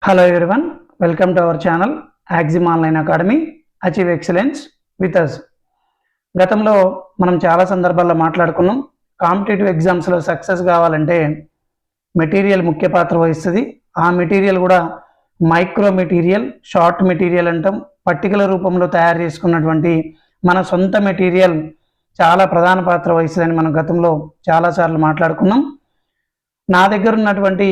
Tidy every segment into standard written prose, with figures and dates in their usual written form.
Hello everyone, welcome to our channel Axim Online Academy Achieve Excellence with us. గతంలో మనం చాలా సందర్భాల్లో మాట్లాడుకున్నాం. కాంపిటేటివ్ ఎగ్జామ్స్లో సక్సెస్ కావాలంటే మెటీరియల్ ముఖ్య పాత్ర వహిస్తుంది. ఆ మెటీరియల్ కూడా మైక్రో మెటీరియల్, షార్ట్ మెటీరియల్ అంటాం. పట్టికల రూపంలో తయారు చేసుకున్నటువంటి మన సొంత మెటీరియల్ చాలా ప్రధాన పాత్ర వహిస్తుందని మనం గతంలో చాలాసార్లు మాట్లాడుకున్నాం. నా దగ్గర ఉన్నటువంటి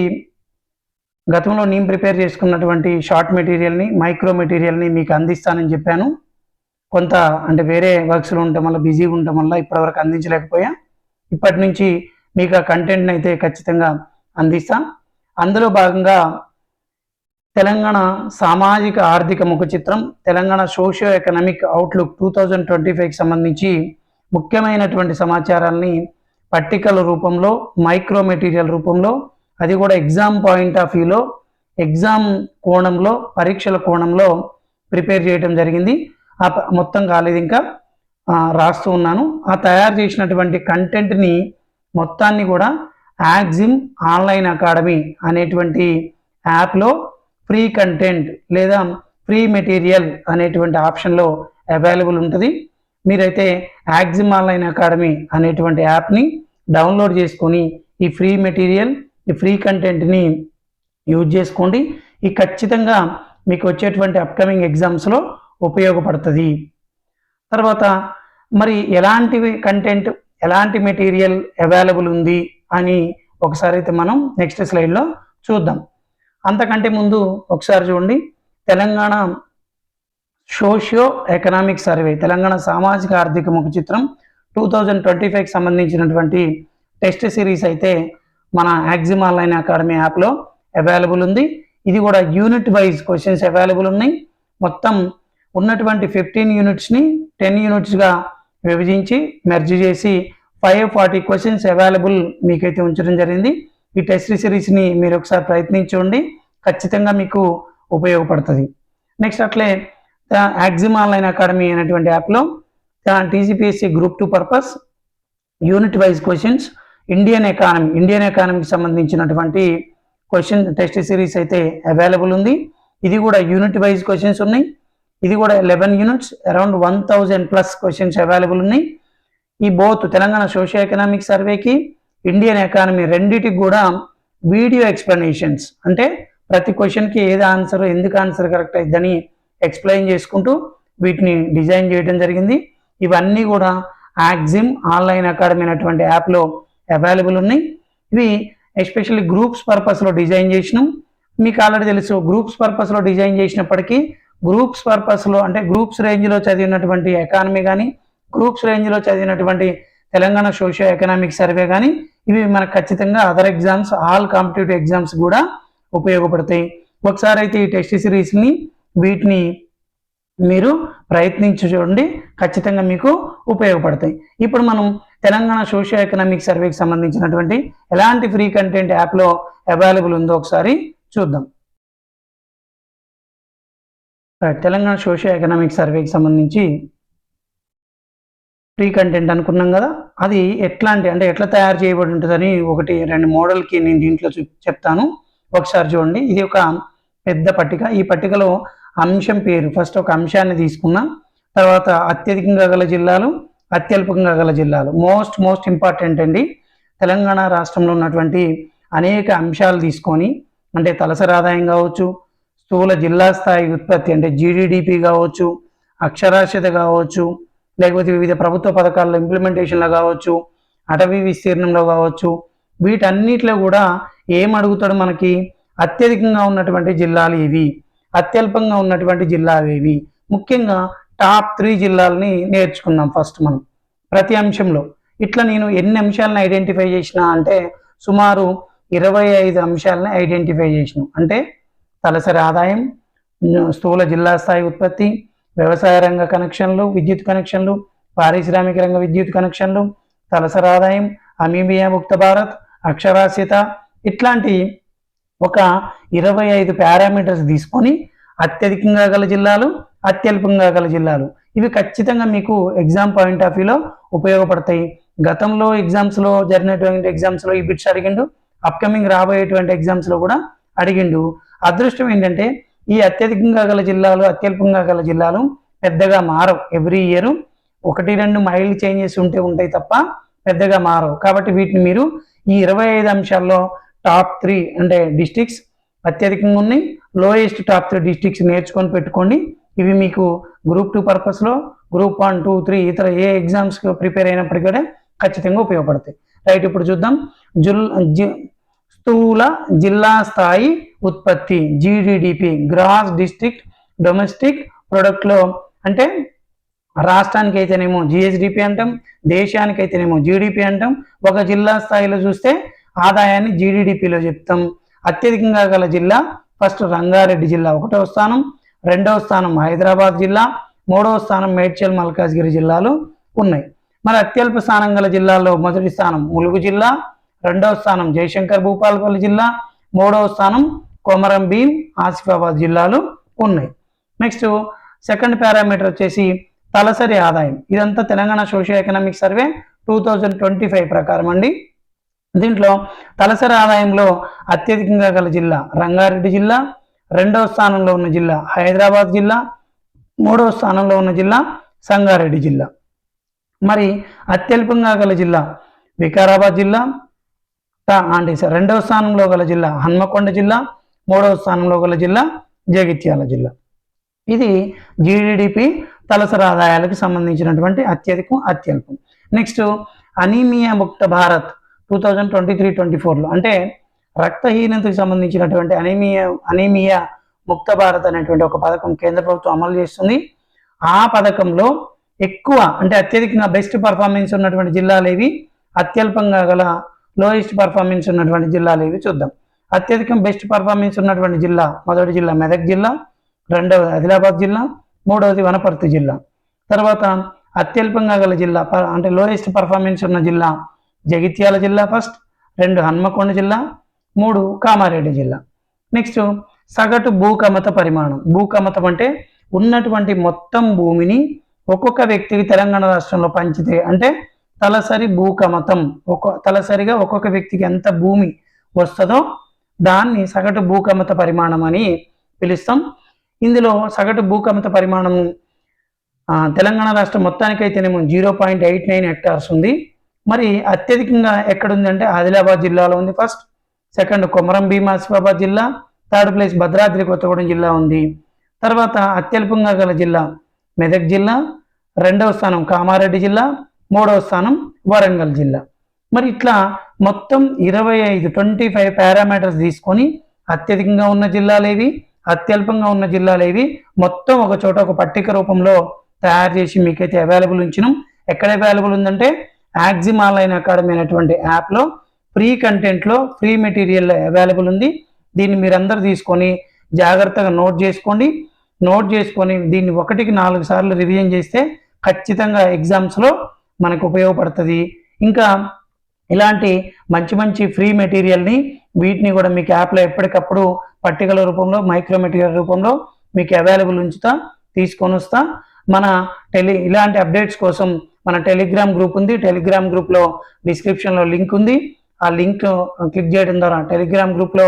గతంలో నేను ప్రిపేర్ చేసుకున్నటువంటి షార్ట్ మెటీరియల్ని, మైక్రో మెటీరియల్ని మీకు అందిస్తానని చెప్పాను. కొంత అంటే వేరే వర్క్స్లో ఉండటం వల్ల, బిజీగా ఉండటం వల్ల ఇప్పటివరకు అందించలేకపోయా. ఇప్పటి నుంచి మీకు ఆ కంటెంట్ని అయితే ఖచ్చితంగా అందిస్తాం. అందులో భాగంగా తెలంగాణ సామాజిక ఆర్థిక ముఖ చిత్రం, తెలంగాణ సోషియో ఎకనామిక్ అవుట్లుక్ 2025కి సంబంధించి ముఖ్యమైనటువంటి సమాచారాన్ని పట్టికల రూపంలో, మైక్రో మెటీరియల్ రూపంలో, అది కూడా ఎగ్జామ్ పాయింట్ ఆఫ్ వ్యూలో, ఎగ్జామ్ కోణంలో, పరీక్షల కోణంలో ప్రిపేర్ చేయడం జరిగింది. మొత్తం కాలేదు, ఇంకా రాస్తూ ఉన్నాను. ఆ తయారు చేసినటువంటి కంటెంట్ని మొత్తాన్ని కూడా యాక్సిమ్ ఆన్లైన్ అకాడమీ అనేటువంటి యాప్లో ఫ్రీ కంటెంట్ లేదా ఫ్రీ మెటీరియల్ అనేటువంటి ఆప్షన్లో అవైలబుల్ ఉంటుంది. మీరైతే యాక్సిమ్ ఆన్లైన్ అకాడమీ అనేటువంటి యాప్ని డౌన్లోడ్ చేసుకొని ఈ ఫ్రీ మెటీరియల్, ఈ ఫ్రీ కంటెంట్ని యూజ్ చేసుకోండి. ఈ ఖచ్చితంగా మీకు వచ్చేటువంటి అప్కమింగ్ ఎగ్జామ్స్లో ఉపయోగపడుతుంది. తర్వాత మరి ఎలాంటి కంటెంట్, ఎలాంటి మెటీరియల్ అవైలబుల్ ఉంది అని ఒకసారి అయితే మనం నెక్స్ట్ స్లైడ్లో చూద్దాం. అంతకంటే ముందు ఒకసారి చూడండి, Telangana socio economic survey, Telangana సామాజిక ఆర్థిక ముఖ చిత్రం 2025కి సంబంధించినటువంటి టెస్ట్ సిరీస్ అయితే మన యాక్సిమ్ ఆన్లైన్ అకాడమీ యాప్లో అవైలబుల్ ఉంది. ఇది కూడా యూనిట్ వైజ్ క్వశ్చన్స్ అవైలబుల్ ఉన్నాయి. మొత్తం ఉన్నటువంటి 15 యూనిట్స్ని 10 యూనిట్స్గా విభజించి మెర్జ్ చేసి 540 క్వశ్చన్స్ అవైలబుల్ మీకైతే ఉంచడం జరిగింది. ఈ టెస్ట్ సిరీస్ని మీరు ఒకసారి ప్రయత్నించండి, ఖచ్చితంగా మీకు ఉపయోగపడుతుంది. నెక్స్ట్ అట్లే యాక్సిమ్ ఆన్లైన్ అకాడమీ అనేటువంటి యాప్లో TGPSC group 2 purpose unit wise questions, Indian ఎకానమీకి సంబంధించినటువంటి క్వశ్చన్ టెస్ట్ సిరీస్ అయితే అవైలబుల్ ఉంది. ఇది కూడా యూనిట్ వైజ్ క్వశ్చన్స్ ఉన్నాయి. ఇది కూడా 11 యూనిట్స్, అరౌండ్ 1000+ క్వశ్చన్స్ అవైలబుల్ ఉన్నాయి. ఈ బోత్ తెలంగాణ సోషియో ఎకనామిక్ సర్వేకి, ఇండియన్ ఎకానమీ రెండింటికి కూడా వీడియో ఎక్స్ప్లెనేషన్స్, అంటే ప్రతి క్వశ్చన్కి ఏది ఆన్సర్, ఎందుకు ఆన్సర్ కరెక్ట్ అయిద్దని ఎక్స్ప్లెయిన్ చేసుకుంటూ వీటిని డిజైన్ చేయడం జరిగింది. ఇవన్నీ కూడా యాక్సిమ్ ఆన్లైన్ అకాడమీ అనేటువంటి యాప్లో అవైలబుల్ ఉన్నాయి. ఇవి ఎస్పెషల్లీ గ్రూప్స్ పర్పస్లో డిజైన్ చేసినాం. మీకు ఆల్రెడీ తెలుసు, గ్రూప్స్ పర్పస్లో డిజైన్ చేసినప్పటికీ గ్రూప్స్ పర్పస్లో అంటే గ్రూప్స్ రేంజ్లో చదివినటువంటి ఎకానమీ కానీ, గ్రూప్స్ రేంజ్లో చదివినటువంటి తెలంగాణ సోషియో ఎకనామిక్ సర్వే కానీ, ఇవి మనకు ఖచ్చితంగా other exams, all competitive exams కూడా ఉపయోగపడతాయి. ఒకసారి అయితే ఈ టెస్ట్ సిరీస్ని వీటిని మీరు ప్రయత్నించి చూడండి, ఖచ్చితంగా మీకు ఉపయోగపడతాయి. ఇప్పుడు మనం తెలంగాణ సోషియో ఎకనామిక్ సర్వేకి సంబంధించినటువంటి ఎలాంటి ఫ్రీ కంటెంట్ యాప్లో అవైలబుల్ ఉందో ఒకసారి చూద్దాం. తెలంగాణ సోషియో ఎకనామిక్ సర్వేకి సంబంధించి ఫ్రీ కంటెంట్ అనుకున్నాం కదా, అది ఎట్లా తయారు చేయబడి ఉంటుందని 1-2 మోడల్కి నేను దీంట్లో చెప్తాను. ఒకసారి చూడండి. ఇది ఒక పెద్ద పట్టిక. ఈ పట్టికలో అంశం పేరు, ఫస్ట్ ఒక అంశాన్ని తీసుకున్నాం, తర్వాత అత్యధికంగా గల జిల్లాలు, అత్యల్పంగా గల జిల్లాలు. మోస్ట్ ఇంపార్టెంట్ అండి. తెలంగాణ రాష్ట్రంలో ఉన్నటువంటి అనేక అంశాలు తీసుకొని, అంటే తలసరి ఆదాయం కావచ్చు, స్థూల జిల్లా స్థాయి ఉత్పత్తి అంటే జీడిడిపి కావచ్చు, అక్షరాస్యత కావచ్చు, లేకపోతే వివిధ ప్రభుత్వ పథకాల్లో ఇంప్లిమెంటేషన్లో కావచ్చు, అటవీ విస్తీర్ణంలో కావచ్చు, వీటన్నిటిలో కూడా ఏం అడుగుతాడు మనకి, అత్యధికంగా ఉన్నటువంటి జిల్లాలు ఇవి, అత్యల్పంగా ఉన్నటువంటి జిల్లాలు ఇవి. ముఖ్యంగా టాప్ 3 జిల్లాలని నేర్చుకున్నాం ఫస్ట్ మనం ప్రతి అంశంలో. ఇట్లా నేను ఎన్ని అంశాలను ఐడెంటిఫై చేసిన అంటే సుమారు 25 అంశాలని ఐడెంటిఫై చేసిన. అంటే తలసరి ఆదాయం, స్థూల జిల్లా స్థాయి ఉత్పత్తి, వ్యవసాయ రంగ కనెక్షన్లు, విద్యుత్ కనెక్షన్లు, పారిశ్రామిక రంగ విద్యుత్ కనెక్షన్లు, తలసరి ఆదాయం, అమీబియా ముక్త భారత్, అక్షరాస్యత, ఇట్లాంటి ఒక 25 పారామీటర్స్ తీసుకొని అత్యధికంగా గల జిల్లాలు, అత్యల్పంగా గల జిల్లాలు, ఇవి ఖచ్చితంగా మీకు ఎగ్జామ్ పాయింట్ ఆఫ్ వ్యూలో ఉపయోగపడతాయి. గతంలో ఎగ్జామ్స్లో జరిగినటువంటి ఎగ్జామ్స్లో ఈ బిట్స్ అడిగిండు, అప్కమింగ్ రాబోయేటువంటి ఎగ్జామ్స్లో కూడా అడిగిండు. అదృష్టం ఏంటంటే ఈ అత్యధికంగా గల జిల్లాలు అత్యల్పంగా గల జిల్లాలు పెద్దగా మారవు. ఎవ్రీ ఇయర్ 1-2 మైల్ చేంజెస్ ఉంటాయి తప్ప పెద్దగా మారవు. కాబట్టి వీటిని మీరు ఈ 25 అంశాల్లో టాప్ 3 అంటే డిస్ట్రిక్ట్స్ అత్యధికంగా ఉన్నాయి, లోయెస్ట్ టాప్ 3 డిస్ట్రిక్ట్స్ నేర్చుకొని పెట్టుకోండి. ఇవి మీకు గ్రూప్ 2 పర్పస్లో గ్రూప్ 1, 2, 3 ఇతర ఏ ఎగ్జామ్స్ ప్రిపేర్ అయినప్పటికీ కూడా ఖచ్చితంగా ఉపయోగపడతాయి. రైట్, ఇప్పుడు చూద్దాం. స్థూల జిల్లా స్థాయి ఉత్పత్తి GDP, గ్రాస్ డిస్ట్రిక్ట్ డొమెస్టిక్ ప్రొడక్ట్లో, అంటే రాష్ట్రానికి అయితేనేమో GSDP అంటాం, దేశానికి అయితేనేమో GDP అంటాం. ఒక జిల్లా స్థాయిలో చూస్తే ఆదాయాన్ని GDPలో చెప్తాం. అత్యధికంగా గల జిల్లా ఫస్ట్ రంగారెడ్డి జిల్లా 1వ స్థానం, 2వ స్థానం హైదరాబాద్ జిల్లా, 3వ స్థానం మేడ్చల్ మల్కాజ్గిరి జిల్లాలు ఉన్నాయి. మరి అత్యల్ప స్థానం గల జిల్లాల్లో మొదటి స్థానం ములుగు జిల్లా, 2వ స్థానం జయశంకర్ భూపాలపల్లి జిల్లా, 3వ స్థానం కొమరం భీం ఆసిఫాబాద్ జిల్లాలు ఉన్నాయి. నెక్స్ట్ సెకండ్ పారామీటర్ వచ్చేసి తలసరి ఆదాయం. ఇదంతా తెలంగాణ సోషియో ఎకనామిక్ సర్వే 2025 ప్రకారం అండి. దీంట్లో తలసరి ఆదాయంలో అత్యధికంగా గల జిల్లా రంగారెడ్డి జిల్లా, 2వ స్థానంలో ఉన్న జిల్లా హైదరాబాద్ జిల్లా, 3వ స్థానంలో ఉన్న జిల్లా సంగారెడ్డి జిల్లా. మరి అత్యల్పంగా గల జిల్లా వికారాబాద్ జిల్లా, అంటే 2వ స్థానంలో గల జిల్లా హన్మకొండ జిల్లా, 3వ స్థానంలో గల జిల్లా జగిత్యాల జిల్లా. ఇది GDP తలసరి ఆదాయాలకు సంబంధించినటువంటి అత్యధికం అత్యల్పం. నెక్స్ట్ అనీమియా ముక్త భారత్ 2023-24లో, అంటే రక్తహీనతకు సంబంధించినటువంటి అనీమియా ముక్త భారత్ అనేటువంటి ఒక పథకం కేంద్ర ప్రభుత్వం అమలు చేస్తుంది. ఆ పథకంలో ఎక్కువ అంటే అత్యధికంగా బెస్ట్ పర్ఫార్మెన్స్ ఉన్నటువంటి జిల్లాలు ఏవి, అత్యల్పంగా గల లోయెస్ట్ పర్ఫార్మెన్స్ ఉన్నటువంటి జిల్లాలు ఏవి చూద్దాం. అత్యధికం బెస్ట్ పర్ఫార్మెన్స్ ఉన్నటువంటి జిల్లా మొదటి జిల్లా మెదక్ జిల్లా, 2వది ఆదిలాబాద్ జిల్లా, 3వది వనపర్తి జిల్లా. తర్వాత అత్యల్పంగా గల జిల్లా అంటే లోయెస్ట్ పర్ఫార్మెన్స్ ఉన్న జిల్లా జగిత్యాల జిల్లా ఫస్ట్, 2 హన్మకొండ జిల్లా, 3 కామారెడ్డి జిల్లా. నెక్స్ట్ సగటు భూకమత పరిమాణం. భూకమతం అంటే ఉన్నటువంటి మొత్తం భూమిని ఒక్కొక్క వ్యక్తికి తెలంగాణ రాష్ట్రంలో పంచితే, అంటే తలసరి భూకమతం, తలసరిగా ఒక్కొక్క వ్యక్తికి ఎంత భూమి వస్తుందో దాన్ని సగటు భూకమత పరిమాణం అని పిలుస్తాం. ఇందులో సగటు భూకమత పరిమాణం తెలంగాణ రాష్ట్రం మొత్తానికైతేనేమో 0.89 హెక్టార్స్ ఉంది. మరి అత్యధికంగా ఎక్కడుంది అంటే ఆదిలాబాద్ జిల్లాలో ఉంది ఫస్ట్, సెకండ్ కొమరం భీం ఆసిఫాబాద్ జిల్లా, థర్డ్ ప్లేస్ భద్రాద్రి కొత్తగూడెం జిల్లా ఉంది. తర్వాత అత్యల్పంగా గల జిల్లా మెదక్ జిల్లా, 2వ స్థానం కామారెడ్డి జిల్లా, 3వ స్థానం వరంగల్ జిల్లా. మరి ఇట్లా మొత్తం 25 పారామీటర్స్ తీసుకొని అత్యధికంగా ఉన్న జిల్లాలేవి, అత్యల్పంగా ఉన్న జిల్లాలేవి మొత్తం ఒక చోట ఒక పట్టిక రూపంలో తయారు చేసి మీకైతే అవైలబుల్ ఉంచినాం. ఎక్కడ అవైలబుల్ ఉందంటే యాక్సిమ్ ఆన్లైన్ అకాడమీ అనేటువంటి యాప్లో ఫ్రీ కంటెంట్లో ఫ్రీ మెటీరియల్ అవైలబుల్ ఉంది. దీన్ని మీరందరూ తీసుకొని జాగ్రత్తగా నోట్ చేసుకొని దీన్ని 1కి 4 సార్లు రివిజన్ చేస్తే ఖచ్చితంగా ఎగ్జామ్స్లో మనకు ఉపయోగపడుతుంది. ఇంకా ఇలాంటి మంచి ఫ్రీ మెటీరియల్ని వీటిని కూడా మీకు యాప్లో ఎప్పటికప్పుడు పట్టికల రూపంలో మైక్రో మెటీరియల్ రూపంలో మీకు అవైలబుల్ ఉంచుతా, తీసుకొని వస్తా. మన ఇలాంటి అప్డేట్స్ కోసం మన టెలిగ్రామ్ గ్రూప్ ఉంది. టెలిగ్రామ్ గ్రూప్లో డిస్క్రిప్షన్లో లింక్ ఉంది. ఆ లింక్ క్లిక్ చేయడం ద్వారా టెలిగ్రామ్ గ్రూప్లో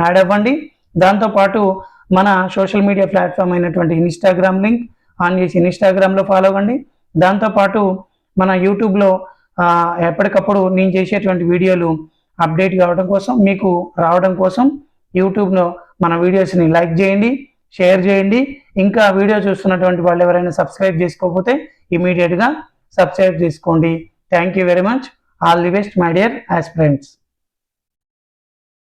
యాడ్ అవ్వండి. దాంతోపాటు మన సోషల్ మీడియా ప్లాట్ఫామ్ అయినటువంటి ఇన్స్టాగ్రామ్ లింక్ ఆన్ చేసి ఇన్స్టాగ్రామ్లో ఫాలో అవ్వండి. దాంతోపాటు మన యూట్యూబ్లో ఎప్పటికప్పుడు నేను చేసేటువంటి వీడియోలు అప్డేట్ కావడం కోసం, మీకు రావడం కోసం యూట్యూబ్లో మన వీడియోస్ని లైక్ చేయండి, షేర్ చేయండి. ఇంకా వీడియో చూస్తున్నటువంటి వాళ్ళు ఎవరైనా సబ్స్క్రైబ్ చేసుకోకపోతే ఇమీడియట్గా సబ్స్క్రైబ్ చేసుకోండి. Thank you very much. All the best my dear aspirants.